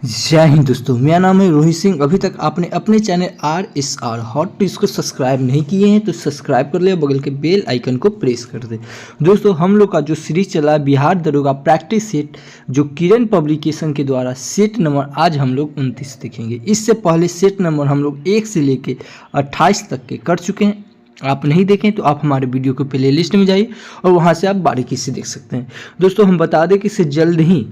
जय हिंद दोस्तों, मेरा नाम है रोहित सिंह। अभी तक आपने अपने चैनल RSR हॉट टिप्स को सब्सक्राइब नहीं किए हैं तो सब्सक्राइब कर ले, बगल के बेल आइकन को प्रेस कर दे। दोस्तों, हम लोग का जो सीरीज चला है बिहार दरोगा प्रैक्टिस सेट, जो किरण पब्लिकेशन के द्वारा सेट नंबर आज हम लोग 29 देखेंगे। इससे पहले सेट नंबर हम लोग 1 से लेके 28 तक के कर चुके हैं। आप नहीं देखें तो आप हमारे वीडियो के प्ले लिस्ट में जाइए और वहाँ से आप बारीकी से देख सकते हैं। दोस्तों, हम बता दें कि इससे जल्द ही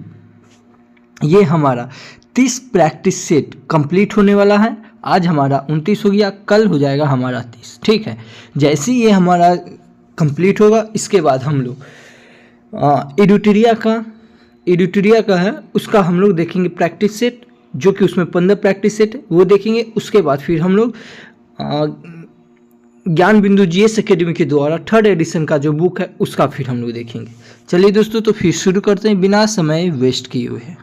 ये हमारा 30 प्रैक्टिस सेट कंप्लीट होने वाला है। आज हमारा 29 हो गया, कल हो जाएगा हमारा 30। ठीक है, जैसे ही ये हमारा कंप्लीट होगा इसके बाद हम लोग एडिटोरिया का है उसका हम लोग देखेंगे प्रैक्टिस सेट, जो कि उसमें 15 प्रैक्टिस सेट है वो देखेंगे। उसके बाद फिर हम लोग ज्ञान बिंदु GS एकेडमी के द्वारा 3rd एडिशन का जो बुक है उसका फिर हम लोग देखेंगे। चलिए दोस्तों, तो फिर शुरू करते हैं बिना समय वेस्ट किए हुए।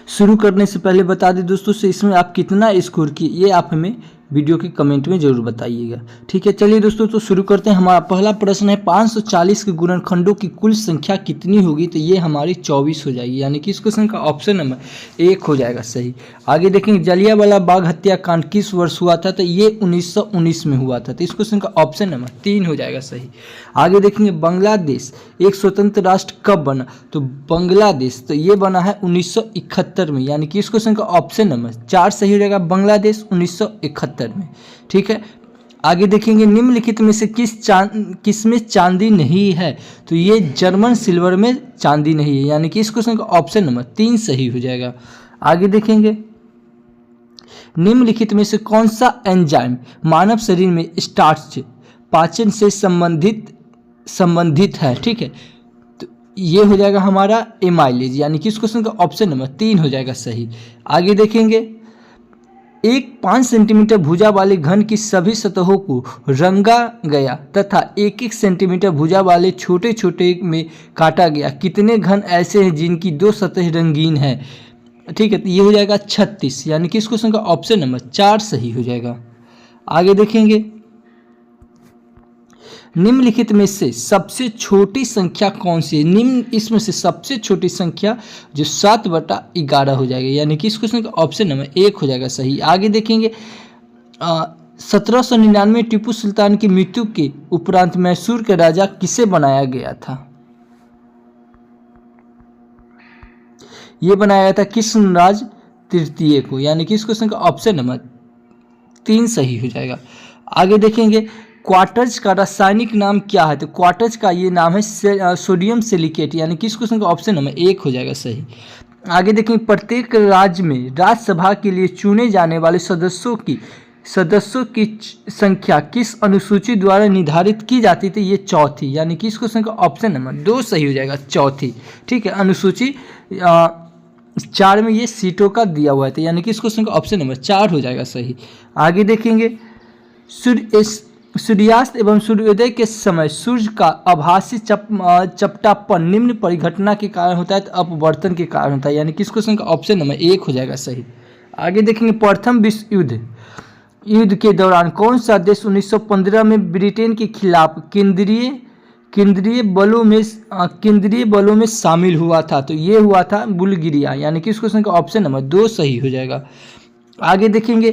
शुरू करने से पहले बता दें दोस्तों से इसमें आप कितना स्कोर किए ये आप हमें वीडियो के कमेंट में जरूर बताइएगा। ठीक है, चलिए दोस्तों, तो शुरू करते हैं। हमारा पहला प्रश्न है 540 के गुणनखंडों की कुल संख्या कितनी होगी? तो ये हमारी 24 हो जाएगी, यानी कि इस क्वेश्चन का ऑप्शन नंबर 1 हो जाएगा सही। आगे देखेंगे, जलियांवाला बाग हत्याकांड किस वर्ष हुआ था? तो ये 1919 में हुआ था, तो इस क्वेश्चन का ऑप्शन नंबर 3 हो जाएगा सही। आगे देखेंगे, बांग्लादेश एक स्वतंत्र राष्ट्र कब बना? तो बांग्लादेश तो ये बना है 1971 में, यानी कि इस क्वेश्चन का ऑप्शन नंबर 4 सही हो जाएगा, बांग्लादेश 1971 में। ठीक है, आगे देखेंगे, निम्नलिखित में से किस में चांदी नहीं है? तो ये जर्मन सिल्वर में चांदी नहीं है, यानी कि इस क्वेश्चन का ऑप्शन नंबर 3 सही हो जाएगा। आगे देखेंगे, निम्नलिखित में से कौन सा एंजाइम मानव शरीर में स्टार्च पाचन से संबंधित है? ठीक है, तो ये हो जाएगा हमारा एमाइलेज, यानी कि इस क्वेश्चन का ऑप्शन नंबर 3 हो जाएगा सही। आगे देखेंगे, एक 5 सेंटीमीटर भुजा वाले घन की सभी सतहों को रंगा गया तथा 1-1 सेंटीमीटर भुजा वाले छोटे छोटे में काटा गया। कितने घन ऐसे हैं जिनकी 2 सतह रंगीन है? ठीक है, तो ये हो जाएगा 36, यानी कि इस क्वेश्चन का ऑप्शन नंबर 4 सही हो जाएगा। आगे देखेंगे, निम्नलिखित में से सबसे छोटी संख्या कौन सी है? इसमें से सबसे छोटी संख्या जो 7/11 हो जाएगी, यानी कि इस क्वेश्चन का ऑप्शन नंबर 1 हो जाएगा सही। आगे देखेंगे, 1799 में टीपू सुल्तान की मृत्यु के उपरांत मैसूर के राजा किसे बनाया गया था? ये बनाया गया था कृष्णराज तृतीय को, यानी कि इस क्वेश्चन का ऑप्शन नंबर 3 सही हो जाएगा। आगे देखेंगे, क्वार्टज का रासायनिक नाम क्या है? तो क्वार्टज का ये नाम है सोडियम सिलिकेट, यानी कि इस क्वेश्चन का ऑप्शन नंबर 1 हो जाएगा सही। आगे देखेंगे, प्रत्येक राज्य में राज्यसभा के लिए चुने जाने वाले सदस्यों की संख्या किस अनुसूची द्वारा निर्धारित की जाती थी? ये चौथी, यानी कि इस क्वेश्चन का ऑप्शन नंबर 2 सही हो जाएगा, चौथी। ठीक है, अनुसूची 4 में ये सीटों का दिया हुआ था, यानी कि इस क्वेश्चन का ऑप्शन नंबर 4 हो जाएगा सही। आगे देखेंगे, सूर्यास्त एवं सूर्योदय के समय सूर्य का आभासी चपटापन निम्न परिघटना के कारण होता है, तो अपवर्तन के कारण होता है, यानी कि इस क्वेश्चन का ऑप्शन नंबर 1 हो जाएगा सही। आगे देखेंगे, प्रथम विश्व युद्ध के दौरान कौन सा देश 1915 में ब्रिटेन के खिलाफ केंद्रीय बलों में शामिल हुआ था? तो ये हुआ था बुल्गारिया, यानी कि इस क्वेश्चन का ऑप्शन नंबर 2 सही हो जाएगा। आगे देखेंगे,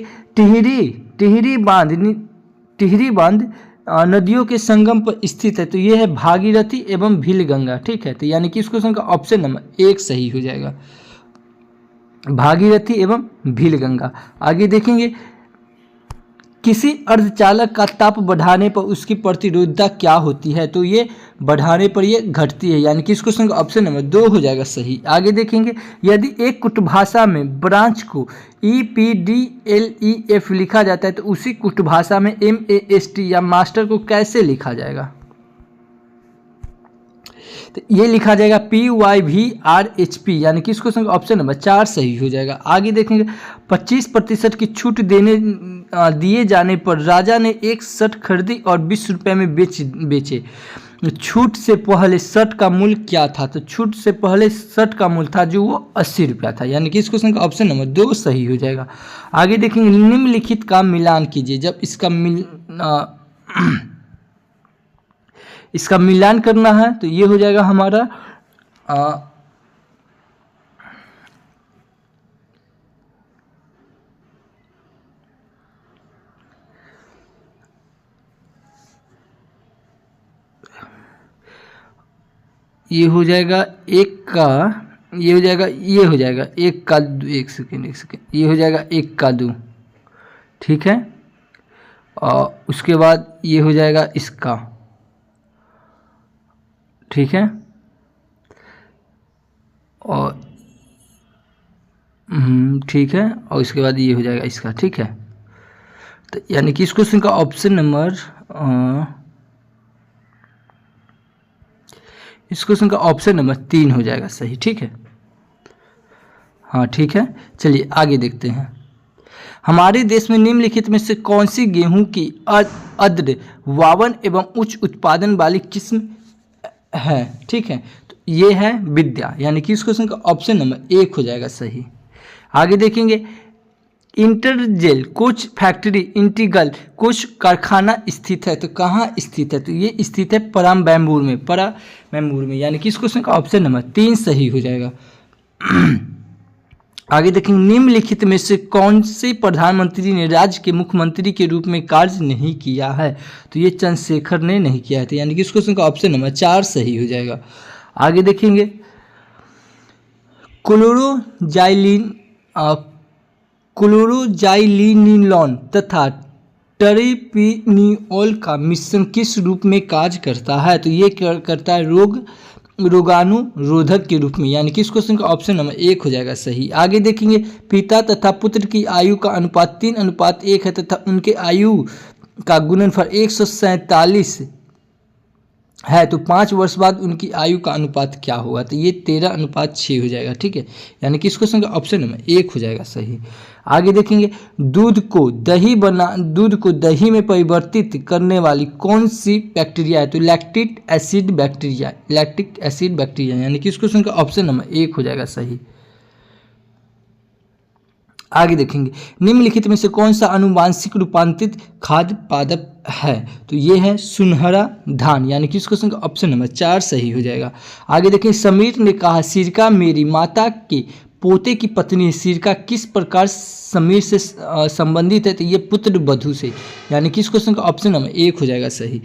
टिहरी बांध नदियों के संगम पर स्थित है, तो ये है भागीरथी एवं भीलगंगा। ठीक है, तो यानी कि इस क्वेश्चन का ऑप्शन नंबर 1 सही हो जाएगा, भागीरथी एवं भीलगंगा। आगे देखेंगे, किसी अर्धचालक का ताप बढ़ाने पर उसकी प्रतिरोधकता क्या होती है? तो ये बढ़ाने पर ये घटती है, यानी कि इस क्वेश्चन का ऑप्शन नंबर 2 हो जाएगा सही। आगे देखेंगे, यदि एक कुटभाषा में ब्रांच को EPDLEF लिखा जाता है तो उसी कुटभाषा में MAST या मास्टर को कैसे लिखा जाएगा? तो ये लिखा जाएगा PYVRHP, यानी कि इस क्वेश्चन का ऑप्शन नंबर 4 सही हो जाएगा। आगे देखेंगे, 25% की छूट दिए जाने पर राजा ने एक शर्ट खरीदी और 20 रुपये में बेचे। छूट से पहले शर्ट का मूल्य क्या था? तो छूट से पहले शर्ट का मूल्य था जो वो 80 रुपया था, यानी कि इस क्वेश्चन का ऑप्शन नंबर 2 सही हो जाएगा। आगे देखेंगे, निम्नलिखित का मिलान कीजिए। जब इसका मिलान करना है तो ये हो जाएगा हमारा ये हो जाएगा एक का, ये हो जाएगा, ये हो जाएगा एक का, एक सेकेंड, ये हो जाएगा एक का 2, ठीक है। और उसके बाद ये हो जाएगा इसका, ठीक है। और ठीक है, और उसके बाद ये हो जाएगा इसका, ठीक है। तो यानी कि इस क्वेश्चन का ऑप्शन नंबर इस क्वेश्चन का ऑप्शन नंबर 3 हो जाएगा सही, ठीक है। हाँ ठीक है, चलिए आगे देखते हैं। हमारे देश में निम्नलिखित में से कौन सी गेहूं की आर्द्र वावन एवं उच्च उत्पादन वाली किस्म है, ठीक है। तो ये है विद्या, यानी कि इस क्वेश्चन का ऑप्शन नंबर 1 हो जाएगा सही। आगे देखेंगे, इंटरजेल कोच फैक्ट्री इंटीग्रल कोच कारखाना स्थित है, तो कहाँ स्थित है, तो ये स्थित है पराम्बैम्बूर में, यानी कि इस क्वेश्चन का ऑप्शन नंबर 3 सही हो जाएगा। आगे देखेंगे, निम्नलिखित में से कौन से प्रधानमंत्री ने राज्य के मुख्यमंत्री के रूप में कार्य नहीं किया है, तो ये चंद्रशेखर ने नहीं किया है, तो यानी कि इस क्वेश्चन का ऑप्शन नंबर 4 सही हो जाएगा। आगे देखेंगे, क्लोरोजाइलिनिलॉन तथा टर्पिनिओल का मिश्रण किस रूप में कार्य करता है, तो ये करता है रोगाणुरोधक के रूप में, यानी कि इस क्वेश्चन का ऑप्शन नंबर 1 हो जाएगा सही। आगे देखेंगे, पिता तथा पुत्र की आयु का अनुपात 3:1 है तथा उनके आयु का गुणनफल 147 है, तो 5 वर्ष बाद उनकी आयु का अनुपात क्या होगा, तो ये 13:6 हो जाएगा, ठीक है। यानी कि इस क्वेश्चन का ऑप्शन नंबर 1 हो जाएगा सही। आगे देखेंगे, दूध को दही में परिवर्तित करने वाली कौन सी बैक्टीरिया है, तो लैक्टिक एसिड बैक्टीरिया, यानी कि इस क्वेश्चन का ऑप्शन नंबर 1 हो जाएगा सही। आगे देखेंगे, निम्नलिखित में से कौन सा आनुवांशिक रूपांतरित खाद्य पादप है, तो ये है सुनहरा धान, यानी कि इस क्वेश्चन का ऑप्शन नंबर 4 सही हो जाएगा। आगे देखें, समीर ने कहा, सिरका मेरी माता के पोते की पत्नी है, सिरका किस प्रकार समीर से संबंधित है, तो ये पुत्र वधू से, यानी कि इस क्वेश्चन का ऑप्शन नंबर 1 हो जाएगा सही।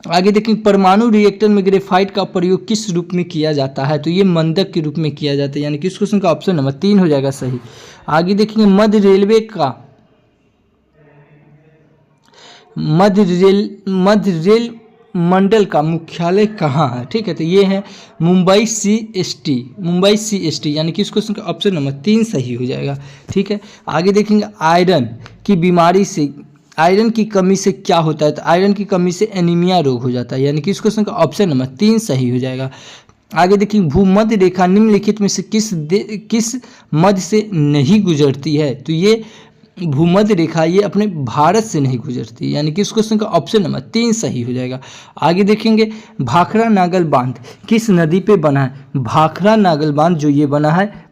आगे देखें, परमाणु रिएक्टर में ग्रेफाइट का प्रयोग किस रूप में किया जाता है, तो ये मंदक के रूप में किया जाता है, यानी कि इस क्वेश्चन का ऑप्शन नंबर 3 हो जाएगा सही। आगे देखेंगे, मध्य रेल मंडल का मुख्यालय कहाँ है, ठीक है, तो ये है मुंबई CST, यानी कि इस क्वेश्चन का ऑप्शन नंबर 3 सही हो जाएगा, ठीक है। आगे देखेंगे, आयरन की कमी से क्या होता है, तो आयरन की कमी से एनीमिया रोग हो जाता है, यानी कि इस क्वेश्चन का ऑप्शन नंबर 3 सही हो जाएगा। आगे देखिए, भूमध्य रेखा निम्नलिखित में से किस मध्य से नहीं गुजरती है, तो ये भूमध्य रेखा ये अपने भारत से नहीं गुजरती, यानी कि इस क्वेश्चन का ऑप्शन नंबर 3 सही हो जाएगा। आगे देखेंगे, भाखड़ा नागल बांध किस नदी पे बना है, भाखड़ा नागल बांध जो ये बना है,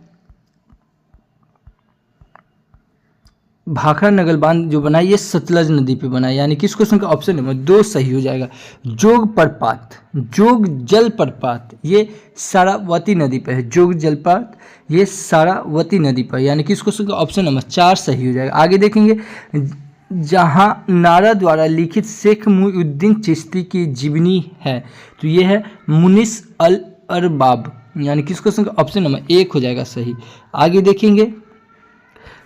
भाखड़ा नागल बांध जो बना है ये सतलज नदी पे बना है, यानी कि इस क्वेश्चन का ऑप्शन नंबर 2 सही हो जाएगा। जोग जलप्रपात ये सारावती नदी पर है, जोग जलप्रपात ये सारावती नदी पर, यानी कि इस क्वेश्चन का ऑप्शन नंबर 4 सही हो जाएगा। आगे देखेंगे, जहां नारा द्वारा लिखित शेख मुईउद्दीन चिश्ती की जीवनी है, तो ये है मुनिस अल अरबाब, यानी कि इस क्वेश्चन का ऑप्शन नंबर 1 हो जाएगा सही। आगे देखेंगे,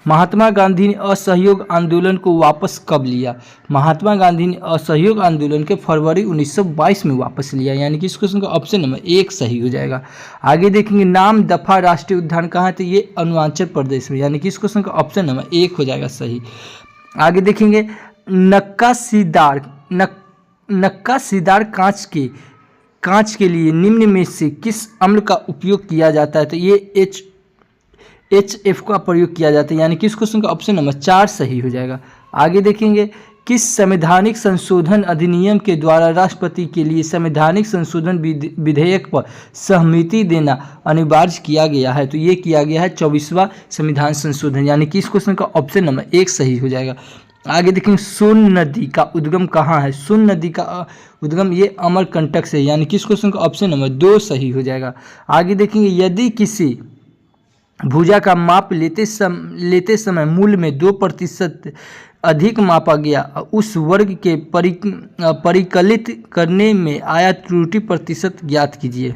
महात्मा गांधी ने असहयोग आंदोलन को वापस कब लिया, महात्मा गांधी ने असहयोग आंदोलन के फरवरी 1922 में वापस लिया, यानी कि इस क्वेश्चन का ऑप्शन नंबर 1 सही हो जाएगा। आगे देखेंगे, नाम दफा राष्ट्रीय उद्यान कहाँ है, तो ये अरुणाचल प्रदेश में, यानी कि इस क्वेश्चन का ऑप्शन नंबर 1 हो जाएगा सही। आगे देखेंगे, नक्काशीदार कांच के लिए निम्न में से किस अम्ल का उपयोग किया जाता है, तो ये HF का प्रयोग किया जाता है, यानी कि इस क्वेश्चन का ऑप्शन नंबर 4 सही हो जाएगा। आगे देखेंगे, किस संवैधानिक संशोधन अधिनियम के द्वारा राष्ट्रपति के लिए संवैधानिक संशोधन विधेयक पर सहमति देना अनिवार्य किया गया है, तो ये किया गया है 24वां संविधान संशोधन, यानी कि इस क्वेश्चन का ऑप्शन नंबर 1 सही हो जाएगा। आगे देखेंगे, सोन नदी का उद्गम कहाँ है, सोन नदी का उद्गम ये अमरकंटक से, यानी कि इस क्वेश्चन का ऑप्शन नंबर 2 सही हो जाएगा। आगे देखेंगे, यदि किसी भुजा का माप लेते समय मूल में 2% अधिक मापा गया, उस वर्ग के परिकलित करने में आया त्रुटि प्रतिशत ज्ञात कीजिए।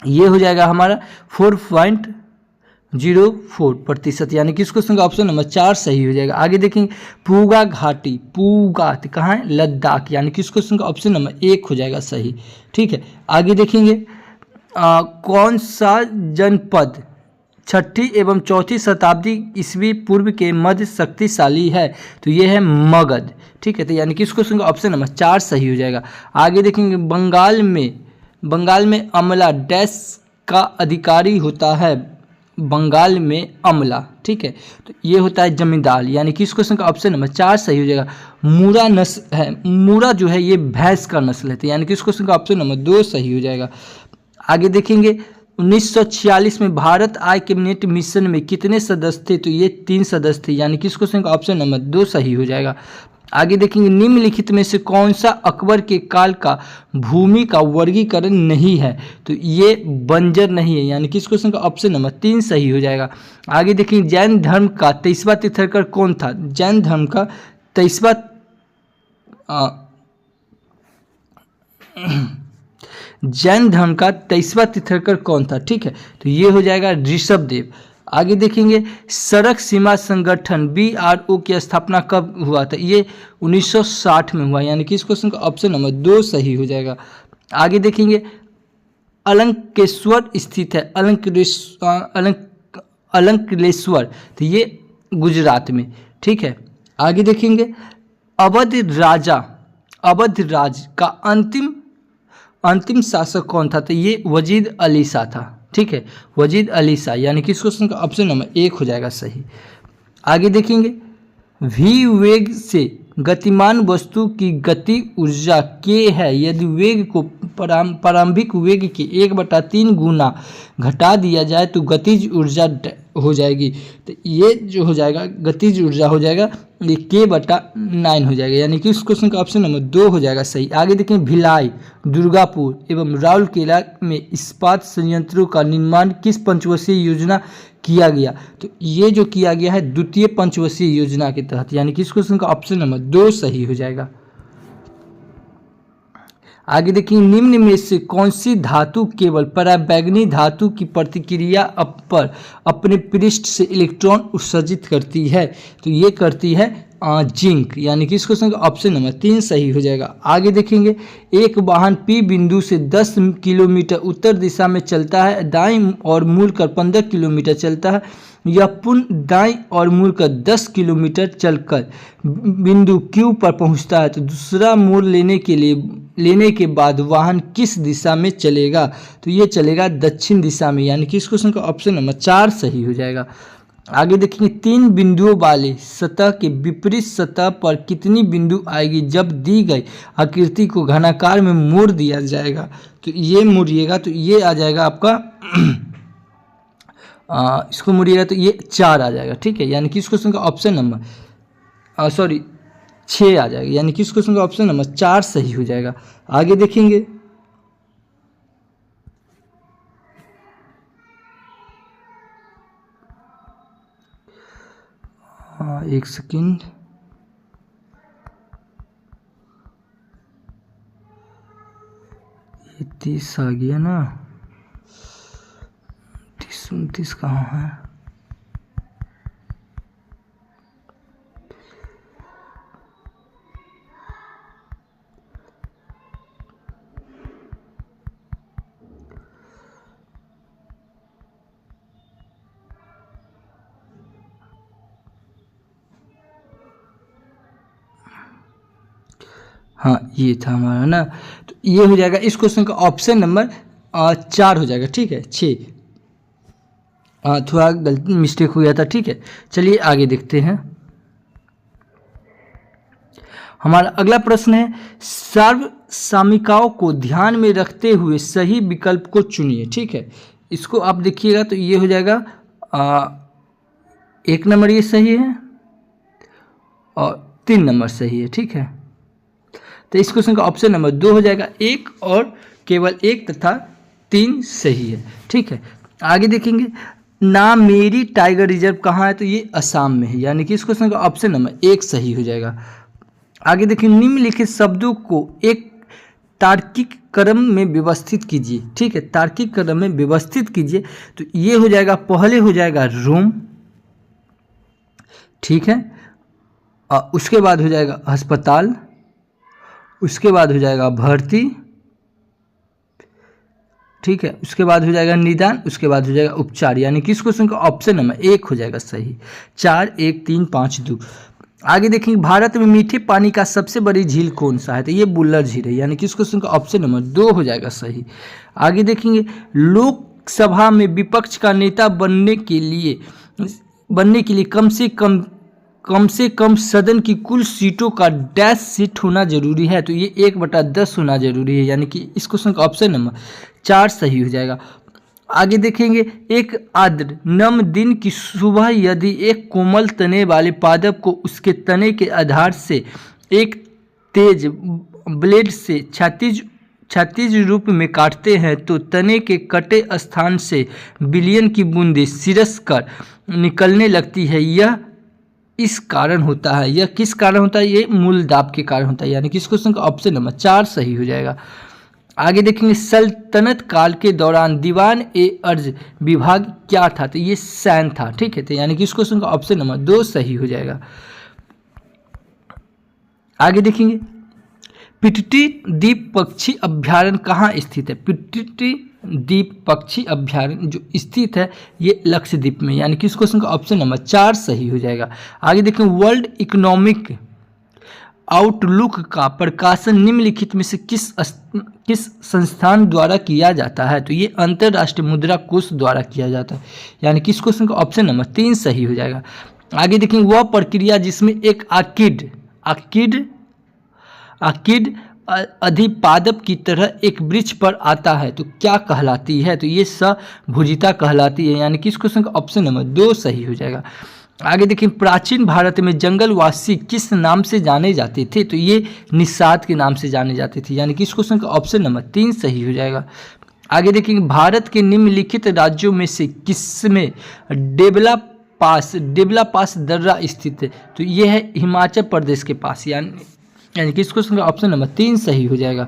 ये हो जाएगा हमारा 4.04%, यानी कि इस क्वेश्चन का ऑप्शन नंबर 4 सही हो जाएगा। आगे देखेंगे पूगा घाटी, पूगात कहाँ है, लद्दाख, यानी कि इस क्वेश्चन का ऑप्शन नंबर 1 हो जाएगा सही। ठीक है, आगे देखेंगे कौन सा जनपद 6ठी एवं 4ठी शताब्दी ईस्वी पूर्व के मध्य शक्तिशाली है, तो ये है मगध। ठीक है, तो यानी कि इस क्वेश्चन का ऑप्शन नंबर 4 सही हो जाएगा। आगे देखेंगे बंगाल में अमला डैश का अधिकारी होता है, बंगाल में अमला। ठीक है, तो ये होता है जमींदार, यानी कि इस क्वेश्चन का ऑप्शन नंबर 4 सही हो जाएगा। मूरा नस्ल है, मूरा जो है ये भैंस का नस्ल है, तो यानी कि इस क्वेश्चन का ऑप्शन नंबर 2 सही हो जाएगा। आगे देखेंगे 1946 में भारत आय कैबिनेट मिशन में कितने सदस्य थे, तो ये 3 सदस्य थे, यानी कि इस क्वेश्चन का ऑप्शन नंबर 2 सही हो जाएगा। आगे देखेंगे निम्नलिखित में से कौन सा अकबर के काल का भूमि का वर्गीकरण नहीं है, तो ये बंजर नहीं है, यानी कि इस क्वेश्चन का ऑप्शन नंबर 3 सही हो जाएगा। आगे देखेंगे जैन धर्म का 23वां तीर्थंकर कौन था, जैन धर्म का 23वां जैन धर्म का 23वां तीर्थंकर कौन था। ठीक है, तो ये हो जाएगा ऋषभदेव। आगे देखेंगे सड़क सीमा संगठन BRO की स्थापना कब हुआ था, ये 1960 में हुआ, यानी कि इस क्वेश्चन का ऑप्शन नंबर 2 सही हो जाएगा। आगे देखेंगे अलंकेश्वर स्थित है, अलंकलेश्वर, तो ये गुजरात में। ठीक है, आगे देखेंगे अवध राज का अंतिम शासक कौन था, तो ये वजीद अली शाह था। ठीक है, वजीद अली शाह, यानी कि इस क्वेश्चन का ऑप्शन नंबर 1 हो जाएगा सही। आगे देखेंगे v वेग से गतिमान वस्तु की गति ऊर्जा k है, यदि वेग को प्रारंभिक वेग के 1/3 गुना घटा दिया जाए तो गतिज ऊर्जा हो जाएगी, तो ये जो हो जाएगा गतिज ऊर्जा हो जाएगा ये k/9 हो जाएगा, यानी कि इस क्वेश्चन का ऑप्शन नंबर 2 हो जाएगा सही। आगे देखें भिलाई, दुर्गापुर एवं राउरकेला में इस्पात संयंत्रों का निर्माण किस पंचवर्षीय योजना किया गया, तो ये जो किया गया है द्वितीय पंचवर्षीय योजना के तहत, यानी कि इस क्वेश्चन का ऑप्शन नंबर 2 सही हो जाएगा। आगे देखिए निम्न में से कौन सी धातु केवल पराबैंगनी धातु की प्रतिक्रिया पर अपने पृष्ठ से इलेक्ट्रॉन उत्सर्जित करती है, तो ये करती है जिंक, यानी कि इस क्वेश्चन का ऑप्शन नंबर 3 सही हो जाएगा। आगे देखेंगे एक वाहन P बिंदु से 10 किलोमीटर उत्तर दिशा में चलता है, दाईं और मुड़कर 15 किलोमीटर चलता है, यह पुनः दाईं और मुड़कर 10 किलोमीटर चलकर बिंदु Q पर पहुंचता है, तो दूसरा मोड़ लेने के बाद वाहन किस दिशा में चलेगा, तो ये चलेगा दक्षिण दिशा में, यानी कि इस क्वेश्चन का ऑप्शन नंबर 4 सही हो जाएगा। आगे देखेंगे 3 बिंदुओं वाले सतह के विपरीत सतह पर कितनी बिंदु आएगी जब दी गई आकृति को घनाकार में मोड़ दिया जाएगा, तो ये मोड़िएगा तो ये आ जाएगा आपका इसको मोड़िएगा तो ये 4 आ जाएगा। ठीक है, यानी कि इस क्वेश्चन का ऑप्शन नंबर 6 आ जाएगा, यानी कि इस क्वेश्चन का ऑप्शन नंबर 4 सही हो जाएगा। आगे देखेंगे एक सेकंड, ये 30 आ गया ना, 30 कहाँ है, हाँ ये था हमारा ना, तो ये हो जाएगा इस क्वेश्चन का ऑप्शन नंबर 4 हो जाएगा। ठीक है, 6 थोड़ा गलती मिस्टेक हो गया था। ठीक है, चलिए आगे देखते हैं। हमारा अगला प्रश्न है सर्वसामिकाओं को ध्यान में रखते हुए सही विकल्प को चुनिए। ठीक है, इसको आप देखिएगा तो ये हो जाएगा 1 नंबर ये सही है और 3 नंबर सही है। ठीक है, तो इस क्वेश्चन का ऑप्शन नंबर 2 हो जाएगा, 1 और केवल 1 तथा 3 सही है। ठीक है, आगे देखेंगे नामेरी टाइगर रिजर्व कहाँ है, तो ये असम में है, यानी कि इस क्वेश्चन का ऑप्शन नंबर 1 सही हो जाएगा। आगे देखिए निम्नलिखित शब्दों को एक तार्किक क्रम में व्यवस्थित कीजिए। ठीक है, तार्किक क्रम में व्यवस्थित कीजिए। तो ये हो जाएगा, पहले हो जाएगा रूम, ठीक है, और उसके बाद हो जाएगा अस्पताल, उसके बाद हो जाएगा भर्ती, ठीक है, उसके बाद हो जाएगा निदान, उसके बाद हो जाएगा उपचार। यानी कि इस क्वेश्चन का ऑप्शन नंबर 1 हो जाएगा सही। 4, 1, 3, 5, 2। आगे देखेंगे, भारत में मीठे पानी का सबसे बड़ी झील कौन सा है? तो ये बुल्लर झील है। यानी कि इस क्वेश्चन का ऑप्शन नंबर 2 हो जाएगा सही। आगे देखेंगे, लोकसभा में विपक्ष का नेता बनने के लिए कम से कम सदन की कुल सीटों का डैश सीट होना जरूरी है। तो ये 1/10 होना जरूरी है। यानी कि इस क्वेश्चन का ऑप्शन नंबर 4 सही हो जाएगा। आगे देखेंगे, एक आर्द्र नम दिन की सुबह यदि एक कोमल तने वाले पादप को उसके तने के आधार से एक तेज ब्लेड से क्षैतिज रूप में काटते हैं तो तने के कटे स्थान से बिलियन की बूंदें सिरस कर निकलने लगती है। यह इस कारण होता है। यह किस कारण होता है? ये मूल दाब के कारण होता है। यानी कि इस क्वेश्चन का ऑप्शन नंबर 4 सही हो जाएगा। आगे देखेंगे, सल्तनत काल के दौरान दीवान ए अर्ज विभाग क्या था? तो ये सैन था। ठीक है, तो यानी कि इस क्वेश्चन का ऑप्शन नंबर 2 सही हो जाएगा। आगे देखेंगे, पिटटी द्वीप पक्षी अभ्यारण्य कहाँ स्थित है? पिटटी द्वीप पक्षी अभ्यारण्य जो स्थित है ये लक्षद्वीप में। यानी कि इस क्वेश्चन का ऑप्शन नंबर 4 सही हो जाएगा। आगे देखें, वर्ल्ड इकोनॉमिक आउटलुक का प्रकाशन निम्नलिखित में से किस संस्थान द्वारा किया जाता है? तो ये अंतर्राष्ट्रीय मुद्रा कोष द्वारा किया जाता है। यानी कि इस क्वेश्चन का ऑप्शन नंबर 3 सही हो जाएगा। आगे देखें, वह प्रक्रिया जिसमें एक आर्किड अधिपादप की तरह एक वृक्ष पर आता है तो क्या कहलाती है? तो ये सभुजिता कहलाती है। यानी कि इस क्वेश्चन का ऑप्शन नंबर 2 सही हो जाएगा। आगे देखिए, प्राचीन भारत में जंगलवासी किस नाम से जाने जाते थे? तो ये निषाद के नाम से जाने जाते थे। यानी कि इस क्वेश्चन का ऑप्शन नंबर 3 सही हो जाएगा। आगे देखेंगे, भारत के निम्नलिखित राज्यों में से किसमें डेबला पास दर्रा स्थित है? तो ये है हिमाचल प्रदेश के पास। यानी कि इस क्वेश्चन का ऑप्शन नंबर 3 सही हो जाएगा।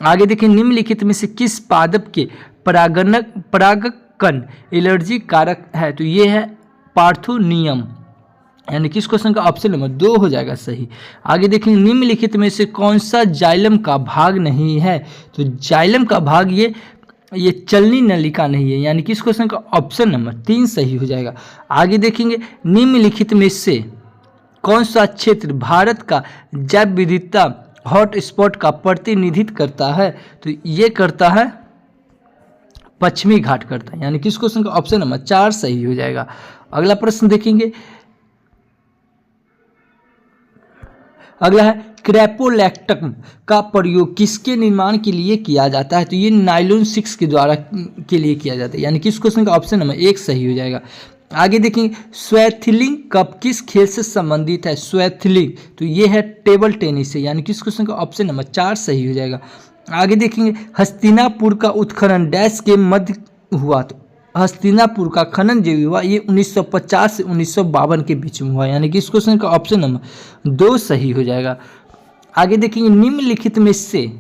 आगे देखिए, निम्नलिखित में से किस पादप के परागकण एलर्जी कारक है? तो ये है पार्थोनियम। यानी कि इस क्वेश्चन का ऑप्शन नंबर 2 हो जाएगा सही। आगे देखेंगे, निम्नलिखित में से कौन सा जाइलम का भाग नहीं है? तो जाइलम का भाग ये चलनी नलिका नहीं है। यानी कि इस क्वेश्चन का ऑप्शन नंबर 3 सही हो जाएगा। आगे देखेंगे, निम्नलिखित में से कौन सा क्षेत्र भारत का जैव विविधता हॉटस्पॉट का प्रतिनिधित्व करता है? तो ये करता है पश्चिमी घाट करता है। यानी कि इस क्वेश्चन का ऑप्शन नंबर 4 सही हो जाएगा। अगला प्रश्न देखेंगे, अगला है क्रेपोलैक्टम का प्रयोग किसके निर्माण के लिए किया जाता है? तो ये नायलॉन 6 के लिए किया जाता है। यानी कि इस क्वेश्चन का ऑप्शन नंबर 1 सही हो जाएगा। आगे देखेंगे, स्वैथिलिंग कप किस खेल से संबंधित है? स्वैथिलिंग तो ये है टेबल टेनिस है। यानी कि इस क्वेश्चन का ऑप्शन नंबर 4 सही हो जाएगा। आगे देखेंगे, हस्तिनापुर का उत्खनन डैश के मध्य हुआ? तो हस्तिनापुर का खनन जो हुआ ये 1950 से 1952 के बीच में हुआ। यानी कि इस क्वेश्चन का ऑप्शन नंबर 2 सही हो जाएगा। आगे देखेंगे, निम्नलिखित में से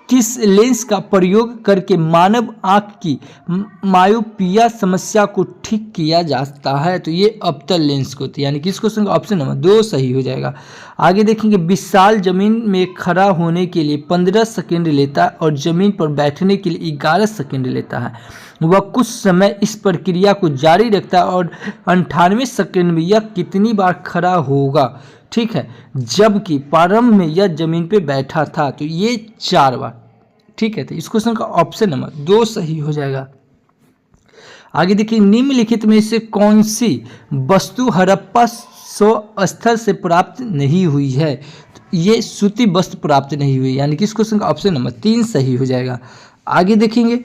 किस लेंस का प्रयोग करके मानव आँख की मायोपिया समस्या को ठीक किया जाता है? तो ये अवतल लेंस को। यानी कि इस क्वेश्चन का ऑप्शन नंबर 2 सही हो जाएगा। आगे देखेंगे, विशाल जमीन में खड़ा होने के लिए 15 सेकेंड लेता है और जमीन पर बैठने के लिए 11 सेकेंड लेता है। वह कुछ समय इस प्रक्रिया को जारी रखता है और 98 सेकेंड में यह कितनी बार खड़ा होगा? ठीक है, जबकि प्रारंभ में यह जमीन पे बैठा था। तो ये 4 बार। ठीक है, तो इस क्वेश्चन का ऑप्शन नंबर 2 सही हो जाएगा। आगे देखिए, निम्नलिखित में से कौन सी वस्तु हड़प्पा स्थल से प्राप्त नहीं हुई है? तो ये सूती वस्त्र प्राप्त नहीं हुई। यानी कि इस क्वेश्चन का ऑप्शन नंबर 3 सही हो जाएगा। आगे देखेंगे,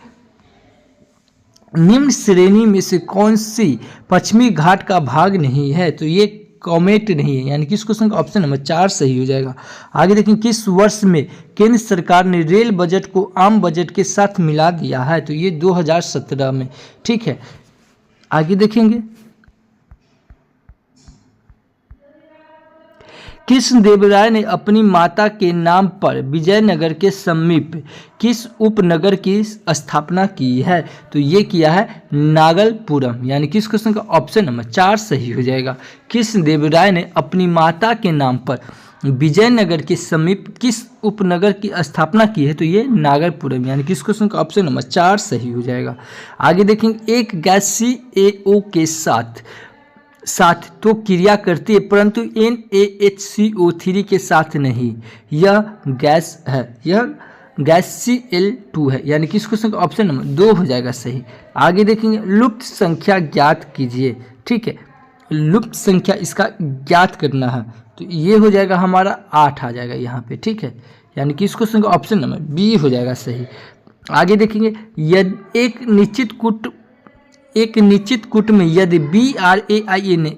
निम्न श्रेणी में से कौन सी पश्चिमी घाट का भाग नहीं है? तो ये कॉमेट नहीं है। यानी कि इस क्वेश्चन का ऑप्शन नंबर 4 सही हो जाएगा। आगे देखें, किस वर्ष में केंद्र सरकार ने रेल बजट को आम बजट के साथ मिला दिया है? तो ये 2017 में। ठीक है, आगे देखेंगे, कृष्णदेवराय ने अपनी माता के नाम पर विजयनगर के समीप किस उपनगर की स्थापना की है? तो ये किया है नागलपुरम, यानी किस क्वेश्चन का ऑप्शन नंबर 4 सही हो जाएगा। कृष्णदेवराय ने अपनी माता के नाम पर विजयनगर के समीप किस उपनगर की स्थापना की है? तो ये नागलपुरम, यानी किस क्वेश्चन का ऑप्शन नंबर 4 सही हो जाएगा। आगे देखेंगे, एक गैस CaO के साथ तो क्रिया करती है परंतु NaHCO3 के साथ नहीं, यह गैस है, यह गैस Cl2 है, यानी किस क्वेश्चन का ऑप्शन नंबर 2 हो जाएगा सही। आगे देखेंगे, लुप्त संख्या ज्ञात कीजिए। ठीक है, लुप्त संख्या इसका ज्ञात करना है, तो ये हो जाएगा हमारा 8 आ जाएगा यहाँ पे। ठीक है, यानी कि इस क्वेश्चन का ऑप्शन नंबर बी हो जाएगा सही। आगे देखेंगे, यदि एक निश्चित कूट में यदि BRAIN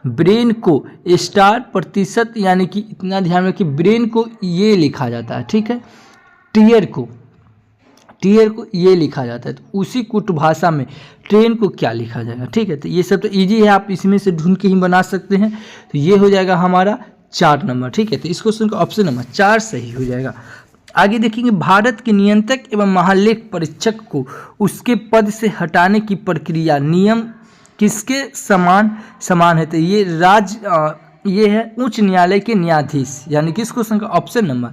ब्रेन को स्टार प्रतिशत, यानी कि इतना ध्यान रखिए ब्रेन को ये लिखा जाता है। ठीक है, टीयर को ये लिखा जाता है, तो उसी कूट भाषा में ट्रेन को क्या लिखा जाएगा? ठीक है, तो ये सब तो इजी है, आप इसमें से ढूंढ के ही बना सकते हैं। तो ये हो जाएगा हमारा 4 नंबर। ठीक है, तो इस क्वेश्चन का ऑप्शन नंबर 4 सही हो जाएगा। आगे देखेंगे, भारत के नियंत्रक एवं महालेख परीक्षक को उसके पद से हटाने की प्रक्रिया नियम किसके समान है? तो ये है उच्च न्यायालय के न्यायाधीश, यानी किस क्वेश्चन का ऑप्शन नंबर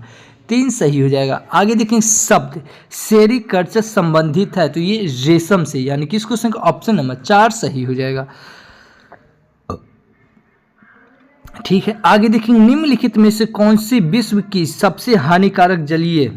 3 सही हो जाएगा। आगे देखेंगे, शब्द सेरीकल्चर संबंधित है, तो ये रेशम से, यानी किस क्वेश्चन का ऑप्शन नंबर 4 सही हो जाएगा। ठीक है, आगे देखेंगे, निम्नलिखित में से कौन सी विश्व की सबसे हानिकारक जलीय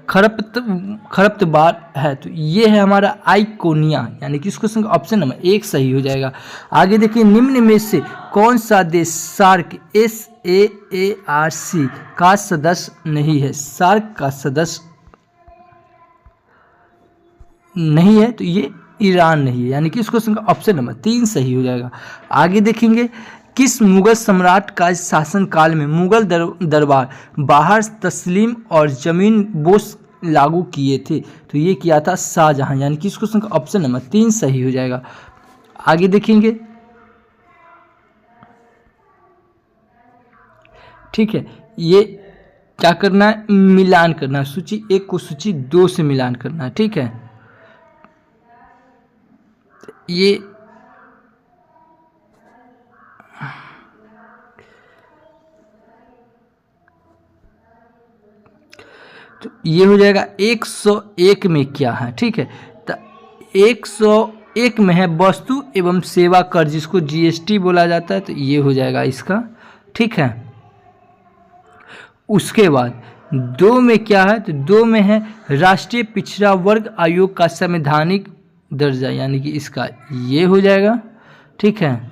खरपतवार है? तो ये है हमारा आइकोनिया, यानी कि इस क्वेश्चन का ऑप्शन नंबर 1 सही हो जाएगा। आगे देखिए, निम्न में से कौन सा देश सार्क SAARC का सदस्य नहीं है? सार्क का सदस्य नहीं है, तो ये ईरान नहीं है, यानी कि इस क्वेश्चन का ऑप्शन नंबर 3 सही हो जाएगा। आगे देखेंगे, किस मुगल सम्राट का शासनकाल में मुगल दरबार बाहर तस्लीम और जमीन बोस लागू किए थे? तो ये किया था शाहजहां, यानी कि इस क्वेश्चन का ऑप्शन नंबर 3 सही हो जाएगा। आगे देखेंगे, ठीक है, ये क्या करना है? मिलान करना है, सूची 1 को सूची 2 से मिलान करना है। ठीक है, ये तो ये हो जाएगा 101 में क्या है? ठीक है, तो 101 में है वस्तु एवं सेवा कर, जिसको GST बोला जाता है, तो ये हो जाएगा इसका। ठीक है, उसके बाद 2 में क्या है? तो 2 में है राष्ट्रीय पिछड़ा वर्ग आयोग का संवैधानिक दर्जा, यानी कि इसका ये हो जाएगा। ठीक है,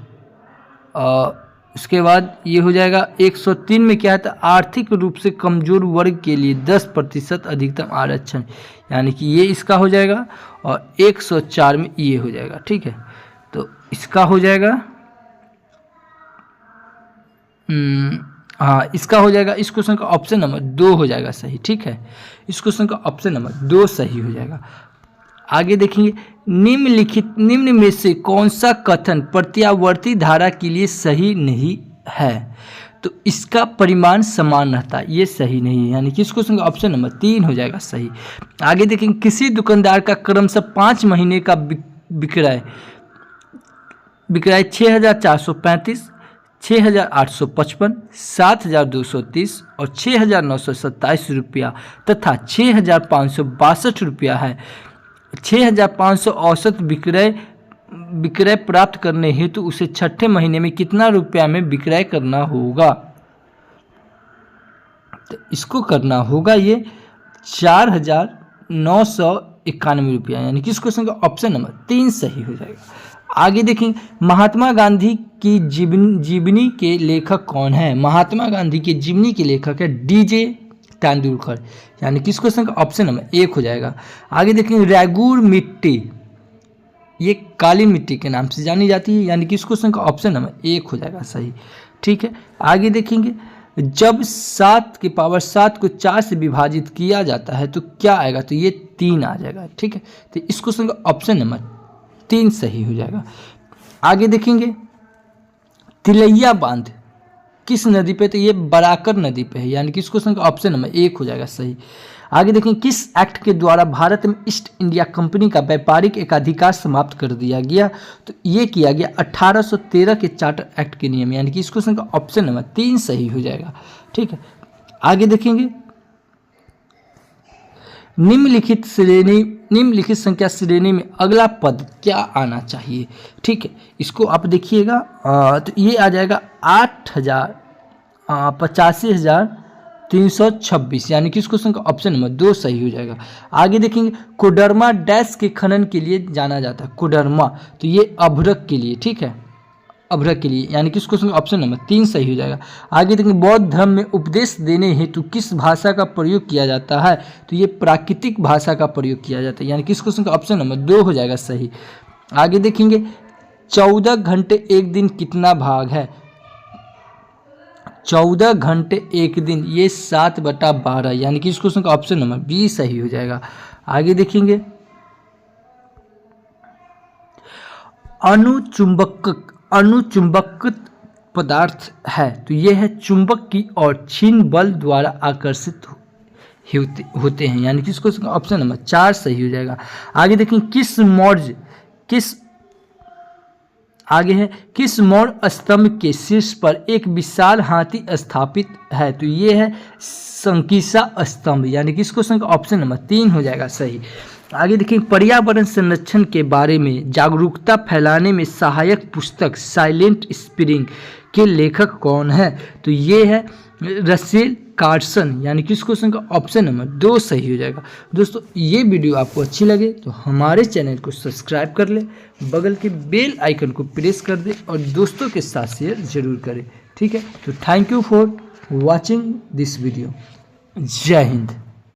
और उसके बाद ये हो जाएगा 103 में क्या है? तो आर्थिक रूप से कमजोर वर्ग के लिए 10% अधिकतम आरक्षण, यानी कि ये इसका हो जाएगा। और 104 में ये हो जाएगा। ठीक है, तो इसका हो जाएगा हाँ, इसका हो जाएगा, इस क्वेश्चन का ऑप्शन नंबर 2 हो जाएगा सही। ठीक है, इस क्वेश्चन का ऑप्शन नंबर 2 सही हो जाएगा। आगे देखेंगे, निम्न में से कौन सा कथन प्रत्यावर्ती धारा के लिए सही नहीं है? तो इसका परिमाण समान रहता है, ये सही नहीं है, यानी कि इस क्वेश्चन का ऑप्शन नंबर 3 हो जाएगा सही। आगे देखेंगे, किसी दुकानदार का क्रमशः 5 महीने का विक्रय 6,435, 6,855, 7,230 और 6,927 रुपया तथा 6,562 रुपया है। 6,500 औसत विक्रय प्राप्त करने हेतु उसे छठे महीने में कितना रुपया में विक्रय करना होगा? तो इसको करना होगा ये 4,991 रुपया, यानी कि इस क्वेश्चन का ऑप्शन नंबर 3 सही हो जाएगा। आगे देखें, महात्मा गांधी की जीवनी के लेखक कौन है? महात्मा गांधी के जीवनी के लेखक है DJ तेंदुलकर, यानी किस क्वेश्चन का ऑप्शन नंबर 1 हो जाएगा। आगे देखेंगे, रैगुर मिट्टी ये काली मिट्टी के नाम से जानी जाती है, यानी कि इस क्वेश्चन का ऑप्शन नंबर 1 हो जाएगा सही। ठीक है, आगे देखेंगे, जब 7 की पावर 7 को 4 से विभाजित किया जाता है तो क्या आएगा? तो ये 3 आ जाएगा। ठीक है, तो इस क्वेश्चन का ऑप्शन नंबर 3 सही हो जाएगा। आगे देखेंगे, तिलैया बांध किस नदी पे? तो ये बराकर नदी पे है, यानी कि इस क्वेश्चन का ऑप्शन नंबर 1 हो जाएगा सही। आगे देखें, किस एक्ट के द्वारा भारत में ईस्ट इंडिया कंपनी का व्यापारिक एकाधिकार समाप्त कर दिया गया? तो ये किया गया 1813 के चार्टर एक्ट के नियम, यानी कि इस क्वेश्चन का ऑप्शन नंबर 3 सही हो जाएगा। ठीक है, आगे देखेंगे, निम्नलिखित संख्या श्रेणी में अगला पद क्या आना चाहिए? ठीक है, इसको आप देखिएगा, तो ये आ जाएगा 85,326, यानी कि इस क्वेश्चन का ऑप्शन नंबर 2 सही हो जाएगा। आगे देखेंगे, कोडरमा डैश के खनन के लिए जाना जाता है, कोडरमा, तो ये अभ्रक के लिए, ठीक है, अभ्रक के लिए, यानी कि इस क्वेश्चन का ऑप्शन नंबर 3 सही हो जाएगा। आगे देखेंगे, बौद्ध धर्म में उपदेश देने हेतु किस भाषा का प्रयोग किया जाता है? तो ये प्राकृतिक भाषा का प्रयोग किया जाता है, यानी कि इस क्वेश्चन का ऑप्शन नंबर 2 हो जाएगा सही। आगे देखेंगे, 14 घंटे एक दिन कितना भाग है? 14 घंटे एक दिन, ये 7/12, यानी कि इस क्वेश्चन का ऑप्शन नंबर बी सही हो जाएगा। आगे देखेंगे, अनुचुंबक पदार्थ है, तो यह है चुंबक की ओर छीन बल द्वारा आकर्षित होते हैं, यानी कि इसको ऑप्शन नंबर 4 सही हो जाएगा। आगे देखें, किस मौर्य स्तंभ के शीर्ष पर एक विशाल हाथी स्थापित है? तो ये है संकीसा स्तंभ, यानी कि इस क्वेश्चन का ऑप्शन नंबर 3 हो जाएगा सही। आगे देखिए, पर्यावरण संरक्षण के बारे में जागरूकता फैलाने में सहायक पुस्तक साइलेंट स्प्रिंग के लेखक कौन है? तो ये है रसेल कार्सन, यानी कि इस क्वेश्चन का ऑप्शन नंबर 2 सही हो जाएगा। दोस्तों, ये वीडियो आपको अच्छी लगे तो हमारे चैनल को सब्सक्राइब कर ले, बगल के बेल आइकन को प्रेस कर दे और दोस्तों के साथ शेयर जरूर करें। ठीक है, तो thank you for watching this video. जय हिंद।